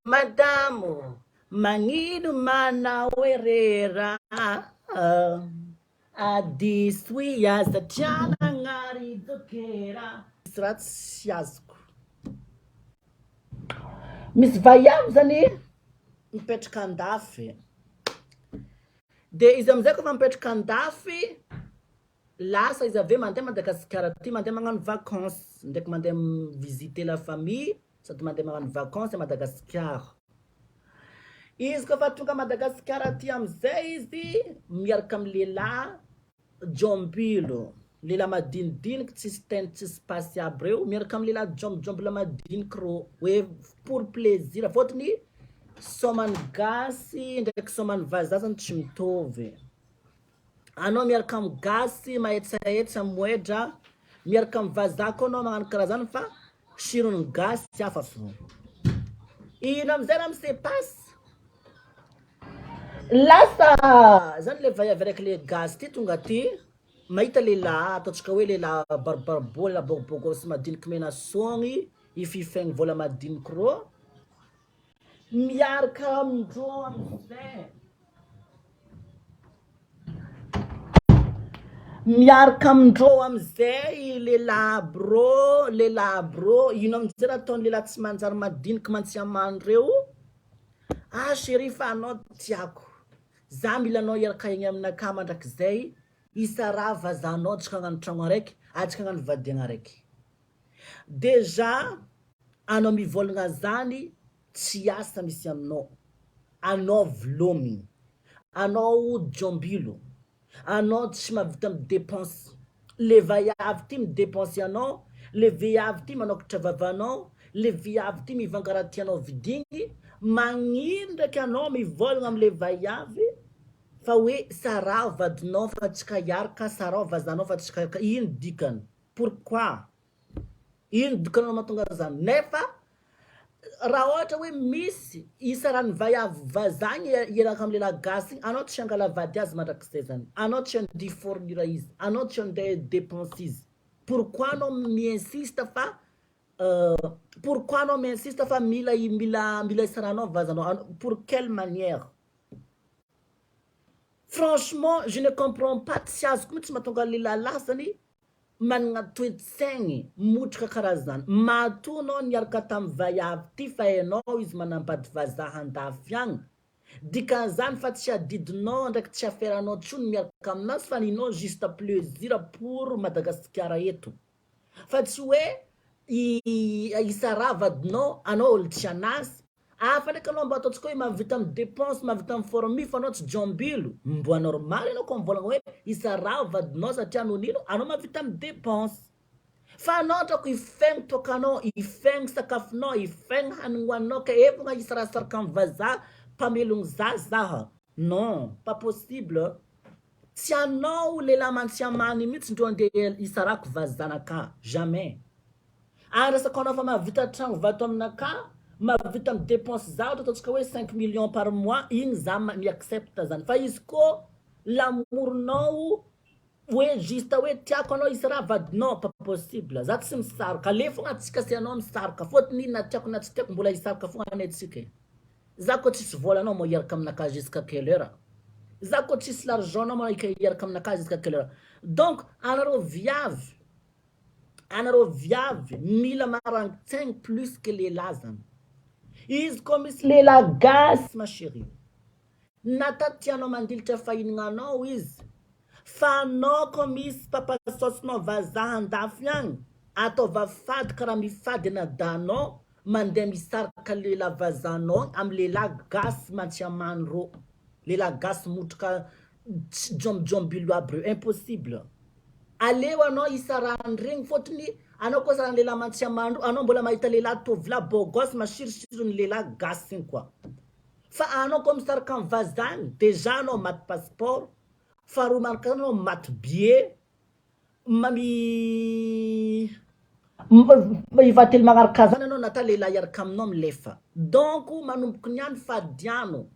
Madamo, mangido manawera, adiswia zatia ngari dokera. Stratsy azoko. Misy vaiavy zany mipetraka andafy. De izy amizay kofa mipetraka andafy, lasa izy ave mandeha Madagascar ty, mandeha magnano vacances, ndraiky mandeha visiter la famille, sady mandeha magnano vacances à Madagascar. Izy kofa tonga Madagascar ty amizay izy miaraka amy lehilahy jombilo, lehilahy madinidiniky tsisy teny tsisy pasy aby reo, miaraka amy lehilahy jombola madiniky rô, hoe pour plaisir, fôtony somany gasy ndraiky somany vazaha zany tsy mitovy. Anao miaraka amy gasy mahetsahetsa moedra, miaraka amy vazaha koa anao magnano karaha zany fa sirony gasy hafa fô. Ino amizay raha mise pasy? Lasa zany le vaiavy raiky le gasy ty tonga ty, mahita lehilahy ataotsika hoe lehilahy baribaribô, lehilahy bogobogosy madiniky mena sogny, ififegny vola madiniky rô, miaraka amindrô amizay. Miaraka amindrô amizay lehilahy bro, ino amizay raha ataony lehilahy tsy manjary madiniky mantsiamany reo. Ah chéri fa anao tiako, za mila anao iaraka igny aminakahy mandrakizay, isara vazahanao atsika hagnano tragno araiky, atsika hagnano vadiagna araiky. Deja anao mivolagna zany tsy asa misy aminao, anao velomigny, anao jombilo, anao tsy mahavita midepense. Le vaiavy ty midepense anao, le viavy ty manokatra vavanao, le viavy ty mivangara tianao vidigny, magnino ndraiky anao mivolagna amle vaiavy fa hoe sara vadinao fa tsika hiaraka, sara vazanao fa tsika hiaraka. Ino dikany? Pourquoi? Ino dikanao mahatonga zany? Nefa raha ohatra hoe misy isarany vaiavy vazagny iaraka amle lehilahy gasy, anao tsy angala vady azy mandrakizay zany, anao tsy andeha fournir izy, anao tsy andeha dépense izy. Pourquoi anao mi-insiste fa pourquoi anao mi-insiste fa mila isaranao vazanao? Pour quelle manière? Franchement, je ne comprends pas. Tsy azoko mihitsy mahatonga lehilahy zany managna toe-tsaigny motrika karaha zany. Matoa anao niaraka tamy vaiavy ty fa hainao izy manambady vazaha andafy agny, dikan'izany fa tsy adidinao ndraiky tsy aferanao tsony miaraka aminazy fa ninao juste plaisir pour Madagascar eto. Fa tsy hoe isara vadinao, anao olo tsy anazy. Fa ndraiky anao mba ataotsika hoe mahavita midepense, mahavita miformi fa anao tsy jombilo, mbo normal anao koa mivolagna hoe isara vadinao satria anao nino, anao mahavita midepense. Fa anao trako ifegny tokanao, ifegny sakafonao, ifegny hanigny hoaninao ka efagna isarasaraka amy vazaha mpamelogno zaha. Non, pas possible. Tsy anao lehilahy mantsiamany mihitsy ndro andeha isarako vazanaka, jamais. Andrasako anao fa mahavita tragno vato aminaka, mahavita midepense za ataotsika hoe 5 millions par mois, igny za mi-accepte zany. Fa izy ko lamourinao hoe juste hoe tiako anao isara vadinao, pas possible. Za tsy misaraka, ale fogna atsika se anao misaraka, fôtony na tiako na tsy tiako mbola isaraka fogna anetsika. Za ko tsisy vola anao mo iaraka aminaka jusqu'à quelle heure? Za ko tsisy l'argent anao mo iaraka aminaka jusqu'à quelle heure? Donc anareo viavy mila marangitsaigny plus que lehilahy zany. Izy ko misy lehilahy gasy ma chérie, nata tianao mandilitra fahinanao izy, fa anao ko misy papasosinao vazaha andafy agny, ataova fady karaha mifady anadanao, mandeha misaraka lehilahy vazahanao amy lehilahy gasy mantsiamany rô, lehilahy gasy motrika jombilo aby reo, impossible. Aleo anao isarany regny fôtony anao koa sarany lehilahy mantsiamany rô, anao mbola mahita lehilahy tovolahy bogosy masirosirony lehilahy gasy igny koa. Fa anao koa misaraka amy vazahany, deja anao maty passeport, faharoa manaraka anao maty billet, ivately magnaraka zany anao nata lehilahy iaraka aminao milefa. Donc manomboky niany fadiano.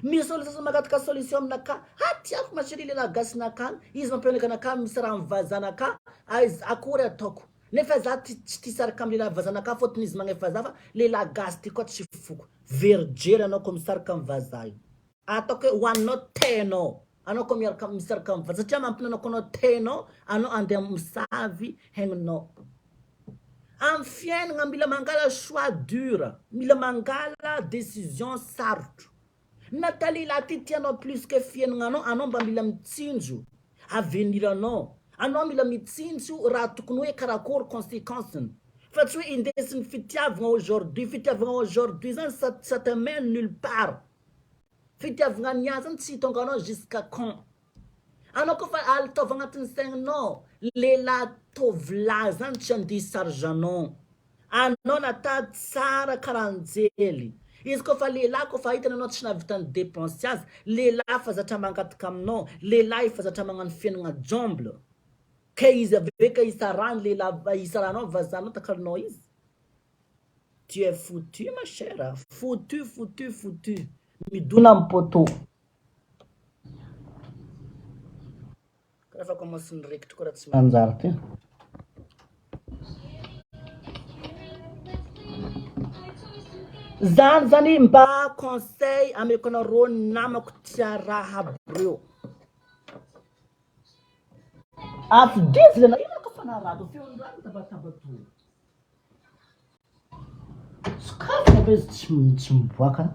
Misy olo sasany magatka solution aminaka, tiako masiri lehilahy gasy nakany, izy mampianaka anaka misy raha mivazanaka, akory ataoko. Nefa za tsy tisaraka amy lehilahy vazanaka fôtony izy magnefa za fa lehilahy gasy ty koa tsy foko. Vergery anao ko misaraka amin'ny vazaha io. Ataoko hoe hoaninao tenao. Anao ko misaraka amin'ny vazaha satria mampinanao ko anao tenao, anao andeha misavy hegninao. Amin'ny fiainana mila mangala choix dur, mila mangala décision sarotro. Nathalie la ty tianao plus que fiainananao, anao mba mila mitsinjo aveniranao. Anao mila mitsinjo raha tokony hoe karakory conséquenceny. Fa tsy hoe indesiny fitiavana aujourd'hui zany ça te mène nulle part. Fitiavana niazy zany tsy tonga anao jusqu'à quand. Anao kofa alitova agnatin'ny saigninao, lehilahy tovolahy zany tsy andihy argent-nao. Anao nata tsara karanjely. Izy kofa lehilahy kofa hitananao tsy nahavitany dépense azy, lehilahy fa zatra mangataka aminao, lehilahy fa zatra magnano fiainana jomble. Ka izy aveka isarany lehilahy isaranao vazahanao takaranao izy. Tu es foutu ma chère, foutu. Midona amin'ny poteau. Karaha commence niraikitra koa raha tsy manjary ty. Zany mba conseil ameko anareo namako tia raha aby reo. Afidizy na ino ka fanarato feondrano tabatabato. Sokafana be izy tsy miboaka.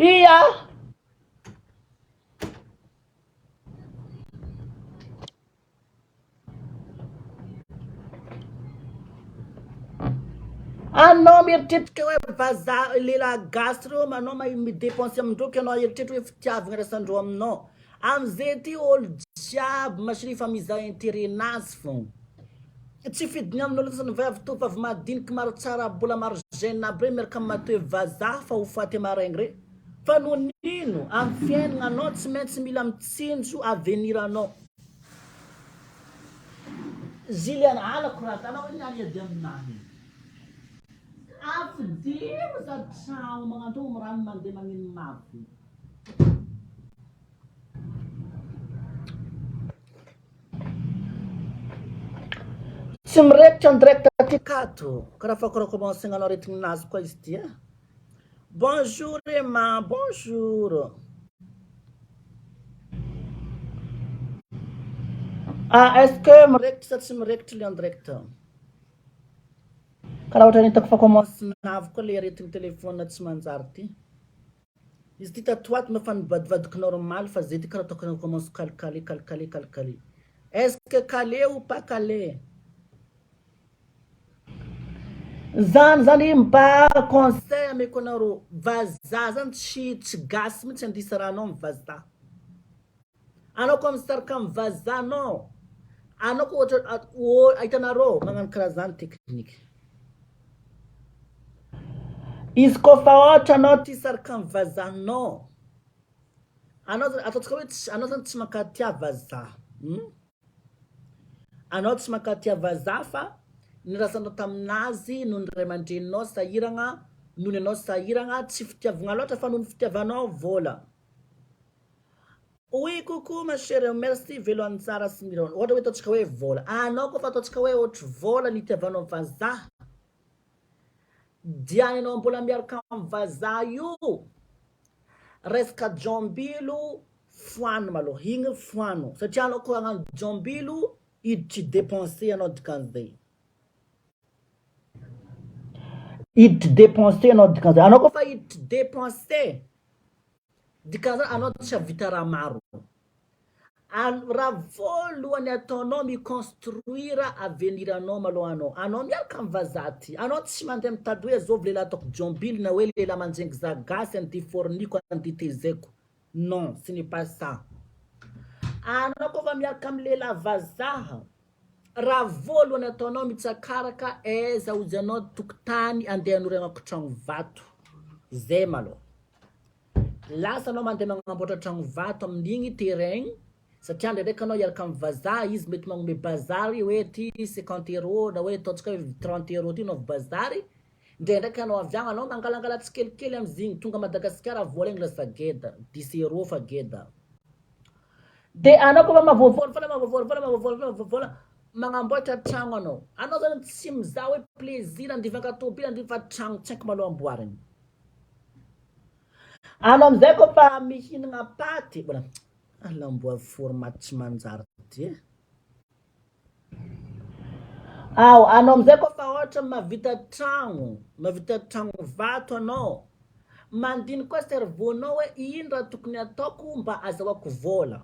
Ia! Anao mieritreritra hoe vazaha lehilahy gasy reo, anao midépense amindreo ka anao eritreritra hoe fitiavana rasandreo aminao. Amizay ty olo jiaby masiri fa mizaha intérêt-nazy fogna. Tsy fidiny amin'olo sany tovavy madinika maro tsara bola maro jeune aby reny miaraka matoe vazaha fa ho faty maraigny re. Fa noho nino amin'ny fiainana anao tsy maintsy mila mitsinjo aveniranao. Juliana alako raha anao hoe niany ady aminahy. Afidiro za trano magnantony mirano mandeha magnino mafy. Tsy mirekitra direct ty kato. Karaha fa commence anao retignazy koa izy ty. Bonjour Emma, bonjour. Est-ce que mirekitra sa tsy mirekitra le en direct? Karaha ohatra hitako fa commence navy koa le retigny telefôna tsy manjary ty. Izy ty tatoato mafa nibadibadiky normal fa zay ty karaha tokony commence calcaler. Est-ce que calé ou pas calé? Zany mba conseil ameko anareo, vazaha zany tsy gasy mitsy andisa rahanao amin'ny vazaha. Anao koa misaraka amin'ny vazahanao, anao koa hitanareo magnano karaha zany teknika. Izy kofa ohatra anao ty saraka amin'ny vazahanao, anao ataotsika hoe anao zany tsy mankatia vazaha. Anao tsy mankatia vazaha fa nirasanao taminazy noho ny ray aman-dreninao sahirana, noho ny anao sahirana, tsy fitiavana loatra fa noho ny fitiavanao vola. Oui, coucou ma chère, merci velo an-tsara sy mirona. Ohatra hoe ataotsika hoe vola. Anao koa fa ataotsika hoe ohatra vola nitiavanao vazaha. Dianinao mbola miaraka amin'ny vazaha io. Resaka jombilo foano malo, igny foano. Satria anao koa hagnano jombilo, iditry dépenser anao dikan'izay. Iditry dépenser anao dikan'izay. Anao koa fa iditry dépenser, dikan'izay anao tsy havita raha maro. Raha voalohany ataonao miconstruire avenir anao maloha anao. Anao miaraka amin'ny vazaha ty. Anao tsy mandeha mitady hoe zao lehilahy ataoko jombilo na hoe lehilahy manjengy za gasy an'ity forniko an'ity tezeko. Non, ce n'est pas ça. Anao koa fa miaraka amin'ny lehilahy vazaha, raha voalohany ataonao mitsakaraka aiza ozy anao tokotany andeha hanorenako tragno vato. Zay maloha. Lasa anao mandeha magnamboatra tragno vato amin'igny terrain. Satria ndraiky anao iaraka amin'ny vazaha, izy mety magnome bazary hoe ty 50 € na hoe ataotsika hoe 30 € ty naovy bazary. Ndraiky anao avy agny anao mangalangala tsikelikely amizigny tonga Madagascar vola igny lasa geda, 10 € fa geda. De anao kofa mavovola magnamboatra tragno anao zany tsy mizaha hoe plaisir andivaka tobila andiva tragno tsaiky maloha amboariny. Anao amizay kofa mihinagna paty bola alamboa format tsy manjary ty. Anao amizay kofa ohatra mavita tragno vato anao, mandiny koa cerveau-nao hoe ino raha tokony ataoko mba azahoako vola.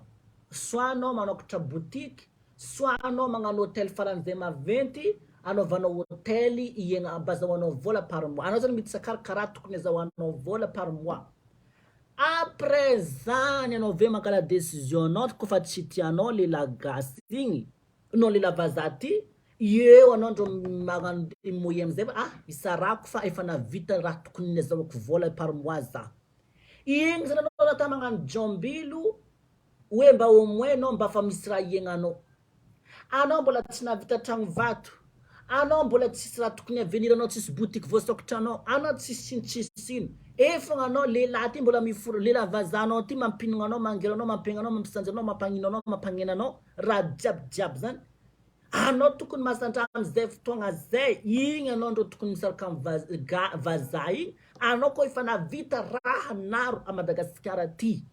Soit anao manokatra boutique, soit anao magnano hôtel faran'izay maventy, anaovanao hôtely iegna mba azahoanao vola par mois. Anao zany mitsakara karaha tokony azahoanao vola par mois. Après zany anao ve mangala décision anao kofa tsy tianao lehilahy gasy igny no lehilahy vazaha ty, eo anao ndro magnano moyen amizay isarako fa efa navita raha tokony azahoako vola par mois za. Igny zany anao nata magnano jombilo hoe mba au moins anao mba fa misy raha iegnanao. Anao mbola tsy navita tragno vato, anao mbola tsisy raha tokony avenir anao, tsisy boutique voasokatra anao tsisy efa anao lehilahy ty mbola miforo lehilahy vazahanao ty mampinana anao, mangeranao, mampiaignanao, mampisanjy anao, mampagnino anao, mampagnena anao raha jiaby zany. Anao tokony mahasandraha amizay fotoagna zay, igny anao ndro tokony misaraka vazaha igny. Anao koa efa navita raha naro a Madagascar ty,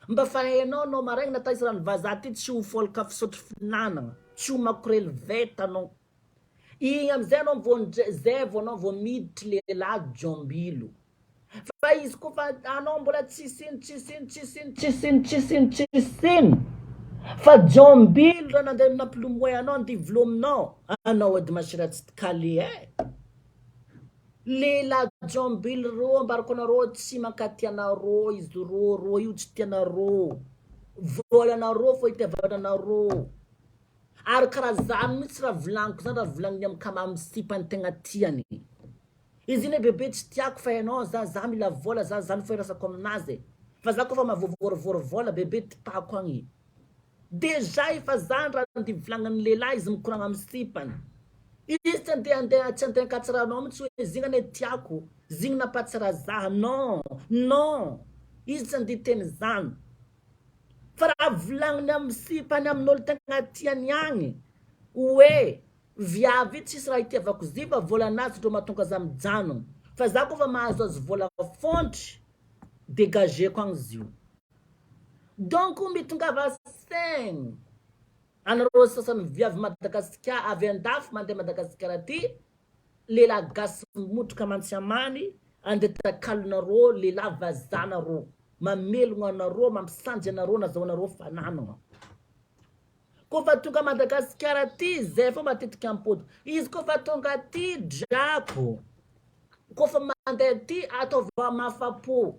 mba fa hainao maraigna nata isy raha vazaha ty tsy ho folaka fisotro finanagna, tsy ho makorely veta anao. Igny amizay anao vao miditry lehilahy jombilo. Fa izy kofa anao mbola tsisiny fa jombilo raha nandeha nampilomoy anao andivilominao, anao edy masiratsy kale lehilahy jombilo ro ambarako anareo tsy mankaty anareo izy ro io tsy tianareo, volanareo fo itiavanareo. Ary karaha zany mihitsy raha volagniko zany, raha volagniny amin'ny kamamsipany tegna tiany. Izy iny bebe tsy tiako fa hainao za mila vola, za zany firasako aminazy. Fa za kofa mavovorovoro vola bebe tipako agny. Deja efa zany raha andivolagniny lehilahy izy mikoragna amin'ny sipany. Izy tsy andeha katsiranao mihitsy hoe zigny ane tiako, zigny nampatsara za. Non, izy tsy andeha teny zany. Fa raha volagniny amin'ny sipany amin'olo tegna tiany agny hoe viavy tsisy raha itiavako ziva volanazy ndro mahatonga za mijanona. Fa za kofa mahazoazo vola fontry dégageko agny zio. Donc mitongava saigny anareo sasany viavy Madagascar avy andafy mandeha Madagascar ty, lehilahy gasy motroka mantsiamany andeha takalonareo lehilahy vazanareo, mamelogno anareo, mampisanjy anareo, nazahoanareo fananagna. Kofa tonga Madagascar ty zay fo matetika ampody. Izy kofa tonga ty drako, kofa mandeha ty ataova mafapo.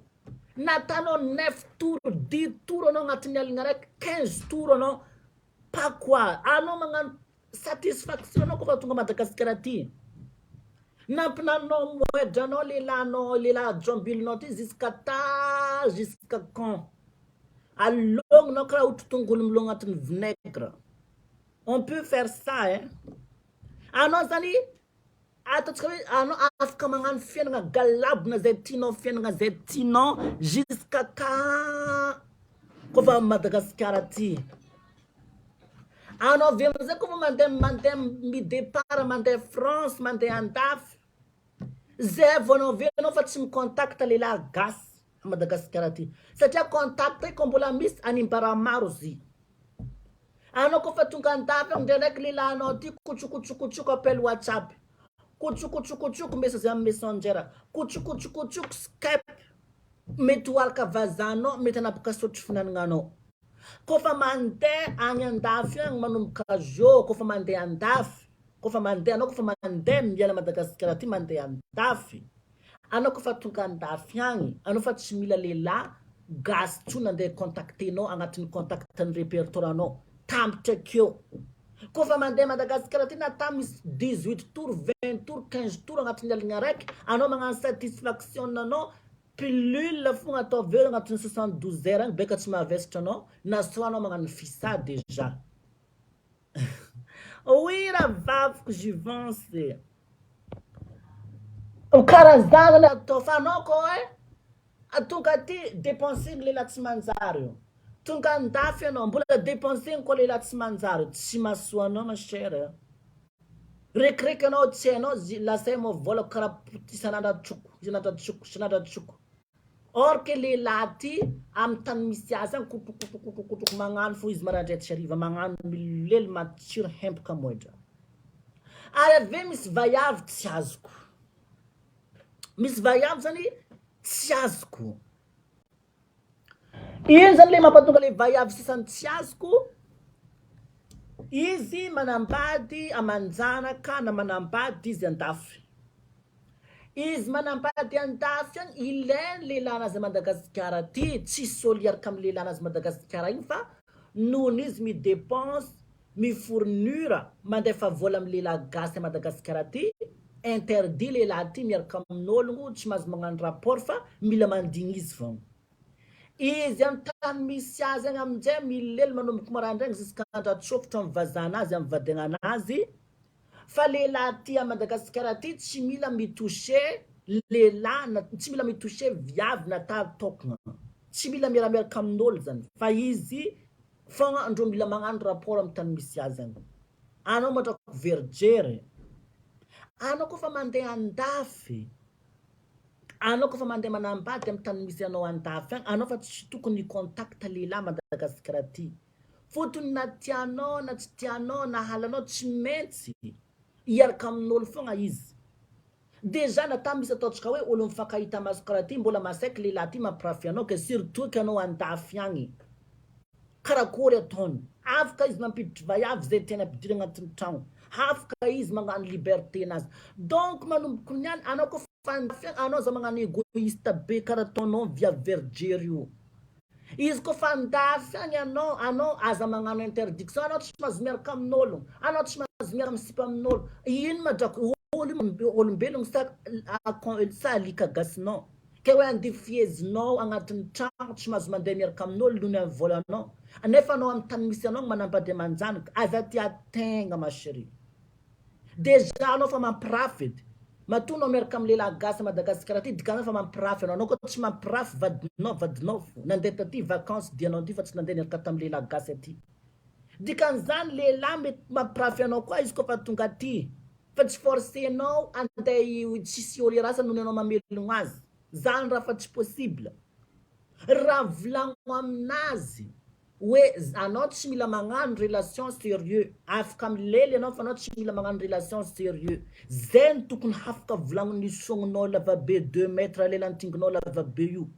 Natanao 9 tour 10 tour anao agnatin'ny aligna raiky, 15 tour anao pas quoi, anao magnano satisfaction anao kofa tonga Madagascar ty. Nampinanao moedranao lehilahy jombilinao ty jusqu'à quand? Alonginao karaha ohatra tongolo milogno agnatin'ny vinaigre. On peut faire ça anao zany ataotsika hoe anao afaka magnano fiainagna galabona zay tianao jusqu'à quand kofa Madagascar ty. Anao avy amizay kofa mandeha midépart mandeha France, mandeha andafy, zay vao anao avy anao fa tsy micontacta lehilahy gasy a Madagascar ty, satria contact iko mbola misy animbara maro zy. Anao kofa tonga andafy ndraiky lehilahy anao ty kuchukuchukuchuku appel WhatsApp, kuchukuchukuchuku message amin'ny messenger, kuchukuchukuchuku Skype, mety hoaraka vazanao, mety hanapaka sotro finanananao. Kofa mandeha agny andafy agny manomboka jo, kofa mandeha andafy, kofa mandeha miala Madagascar ty mandeha andafy. Anao kofa tonga andafy agny, anao fa tsy mila lehilahy gasy tsony andeha contactenao agnatin'ny contactany répertoire anao. Tambatra akeo. Kofa mandeha Madagascar ty nata misy 18 tour, 20 tour, 15 tour agnatin'ny aligna raiky, anao magnano satisfaction anao, pilule fogna atao aveo agnatin'ny 72 heures agny beka tsy mahavesatra anao, na so anao magnano fisa déjà. Oui, raha vaviko jivance. Karaha zany atao fa anao koa atonga ty dépensegny lehilahy tsy manjary io. tonga andafy anao mbola dépensé ko lehilahy tsy manjary tsy mahasoa anao ma cher rekireky anao tsy hainao lasay mo vola karaha isan'andratroko or que lehilahy ty amin'ny tany misy azy any kotokotokotokotoko magnano fo izy maraindray tsy hariva magnano milely matsiro hempoka moedra ary ave misy vaiavy tsy azoko misy vaiavy zany tsy azoko ino zany le mampatonga le vaiavy sisany tsy azoko izy manambady amanjanaka na manambady izy andafy izy manambady andafy any ilainy lehilahynazy Madagasikara ty tsy sôly araka amin'ny lehilahynazy Madagasikara igny fa nohon izy midépense mifournura mandefa vola amin'ny lehilahy gasy Madagasikara ty interdit lehilahy ty miaraka amin'ologno tsy mahazo magnano rapport fa mila mandigny izy fogna izy amin'ny tany misy azy agny aminjay milely manomboka marandraigny zisk'andratsofitra amin'ny vazanazy amin'ny vadignanazy fa lehilahy ty à Madagasikara ty tsy mila mitoucher lehilahy tsy mila mitoucher viavy natao tokona tsy mila miaramiaraka amin'olo zany fa izy fogna andro mila magnano rapport amin'ny tany misy azy agny anao matrako vergery anao kofa mandeha andafy anao kofa mandeha manambady amin'ny tany misy anao andafy agny anao fa tsy tokony contact lehilahy Madagasikara ty fotony na tianao na tsy tianao na halanao tsy maintsy iaraka amin'olo fogna izy déjà natao misy ataontsika hoe olo mifankahita maso karaha ty mbola masaiky lehilahy ty mampirafy anao ke surtout que anao andafy agny karakory ataony afaka izy mampiditry vaiavy zay tena ampidiry agnatin'ny tragno afaka izy magnano liberté nazy donc manomboko niany anao kofa andafy anao za magnano égoïste be karaha ataonao via vergery io izy kofa andafy agny anao aza magnano interdiction anao tsy mahazo miaraka amin'olo anao tsy mahazo miaraka misipa amin'olo ino madrako olombelogno sa alika gasinao ke hoe andeha fiezinao agnatin'ny tragno tsy mahazo mandeha miaraka amin'olo nohony amin'ny volanao nefa anao amin'ny tany misy anao manambady amanjanaka aza ty ategna ma chérie déjà anao fa mampirafy edy matonao miaraka amin'ny lehilahy gasy Madagasikara ty dikanao fa mampirafy anao koa tsy mampirafy vadinao fo nandeha taty vacances dianao ty fa tsy nandeha niaraka tamin'ny lehilahy gasy aty dikan'izany lehilahy mety mampirafy anao koa izy kofa tonga aty fa tsy forcenao andeha tsisy olo irasa nohony anao mamelogno azy zany raha fa tsy possible raha volagno aminazy hoe anao tsy mila magnano relation sérieux afaka milely anao fa anao tsy mila magnano relation sérieux zay ny tokony afaka volagno sogninao lavabe 2 mètres lelantinginao lavabe io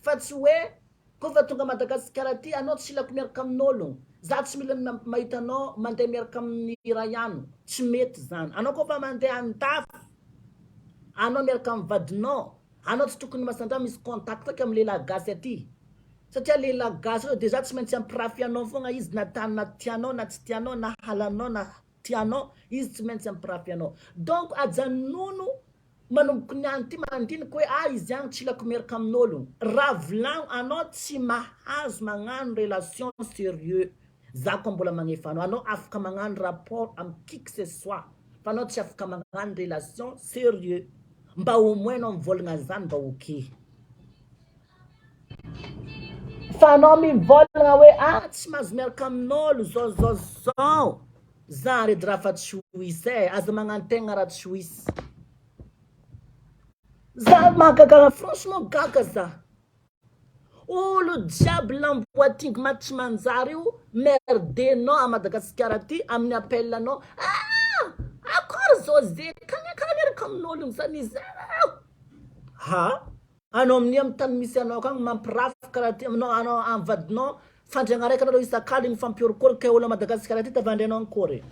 fa tsy hoe kofa tonga Madagasikara ty anao tsy ilako miaraka amin'ologno za tsy mila mahita anao mandeha miaraka amin'ny rayano tsy mety zany anao kofa mandeha andafy anao miaraka amin'ny vadinao anao tsy tokony masandra misy contact ak amin'ny lehilahy gasy aty satria lehilahy gasy reo déjà tsy maintsy ampirafy anao fogna izy na tany na tianao na tsy tianao na halanao na tianao izy tsy maintsy ampirafy anao donc ajanono manomboka niany ty mandiniky hoe izy agny tsy ilako miaraka amin'ologno raha volagno anao tsy mahazo magnano relation sérieux za koa mbola magnefa anao afaka magnano rapport amin'ny qui que ce soit fa anao tsy afaka magnano relation sérieux mba au moins anao mivolagna zany mba ok fa anao mivolagna hoe tsy mahazo miaraka amin'olo zao za redy raha fa tsy hoisy aza magnano tegna raha tsy hoisy za mahagaga franchement gaga za olo jiaby lamboatingy matry manjary io merdenao à Madagasikara ty amin'ny appel anao akôry zao ze karaha miaraka amin'ologno zany izy anao amin'ny amin'ny tany misy anao kagny mampirafy karaha ty anao amin'ny vadinao fandragna raiky anao isak'aligny fampiorokoroka olo à Madagasikara ty tavandry anao ankôry